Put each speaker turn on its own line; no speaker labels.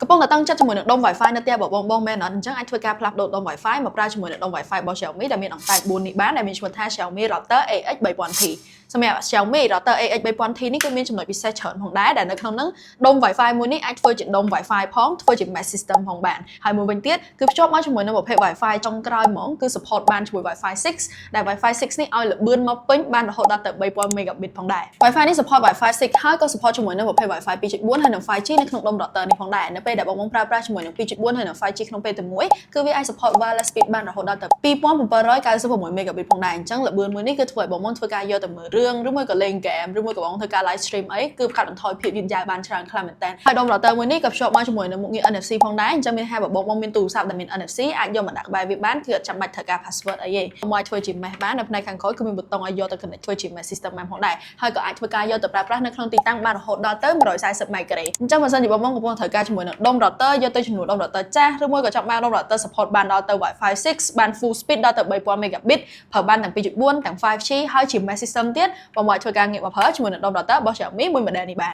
កំពុងតែតាំងចិត្តជាមួយនឹងដុំ Wi-Fi នៅផ្ទះបងមែនអត់អញ្ចឹងអាចធ្វើការផ្លាស់ប្ដូរដុំ Wi-Fi មកប្រើជាមួយនឹងដុំ Wi-Fi របស់ Xiaomi ដែលមានអង្កែប4នេះបានដែលមានឈ្មោះថា Xiaomi Router AX 3000T សម្រាប់ Xiaomi Router AX 3000T នេះគឺមានចំណុចពិសេសច្រើនផងដែរដែលនៅក្នុងហ្នឹងដុំ Wi-Fi មួយនេះអាចធ្វើជាដុំ Wi-Fi ផងធ្វើជា Mesh System ផងបានហើយមួយវិញទៀតគឺភ្ជាប់មកជាមួយនឹងប្រភេទ Wi-Fi ចុងក្រោយហ្មងគឺ support បានជាមួយ Wi-Fi 6 ដែល Wi-Fi 6 នេះឲ្យល្បឿនមកពេញបានរហូតដល់ទៅ 3000 Mbps ផងដែរ Wi-Fi នេះ support Wi-Fi 6 ហើយក៏ support ជាមួយនឹងប្រភេទ Wi-Fi 2.4 ហើយនិង 5G នៅក្នុងដុំ router នេះផងដែរនៅពេលដែលបងប្រើប្រាស់ជាមួយនឹង 2.4 ហើយនិង 5G ក្នុងពេលតែមួយគឺវាអាច support wireless speed បានរហូតដល់ទៅ 2796 Mbps ផងដែរអញ្ចឹងល្បឿនមួយនេះគឺធ្វើឲ្យបងធ្វើការយកទៅមើលរឿងឬមួយក៏លេង game ឬមួយក៏បងធ្វើការ live stream អីគឺកាត់បន្ថយភាពយឺតយ៉ាវបានច្រើនខ្លាំងមែនតើហើយដុំ router មួយនេះក៏ភ្ជាប់មកជាមួយនឹងមុខងារ NFC ផងដែរអញ្ចឹងមានថាបើបងមានទូរស័ព្ទដែលមាន NFC អាចយកមកដាក់ក្បែរវាបានគឺអត់ចាំបាច់ត្រូវការ password អីទេមកធ្វើជា mesh បាននៅផ្នែកខាងក្រោយគឺមានប៊ូតុងឲ្យយកទៅ connect ធ្វើជា mesh system បានផងដែរហើយក៏អាចធ្វើការយកទៅប្រើប្រាស់នៅក្នុងទីតាំងបានរហូតដល់ទៅ 140 microgram អញ្ចឹងបើសិនជាបងកំពុងត្រូវការជាមួយនឹងដុំ router យកទៅជំនួសដុំ router ចាស់ឬមួយក៏ចង់បានដុំ router support បានដល់ទៅ Wi-Fi 6 បាន full speed ដល់ទៅ 3000 Mbps ប្រើបានទាំង 2.4 ទាំង 5G ហើយជា mesh system ទៀតបងអាចធ្វើការងាកមកប្រើជាមួយនឹងដុំ router របស់ Xiaomi មួយ model នេះបាន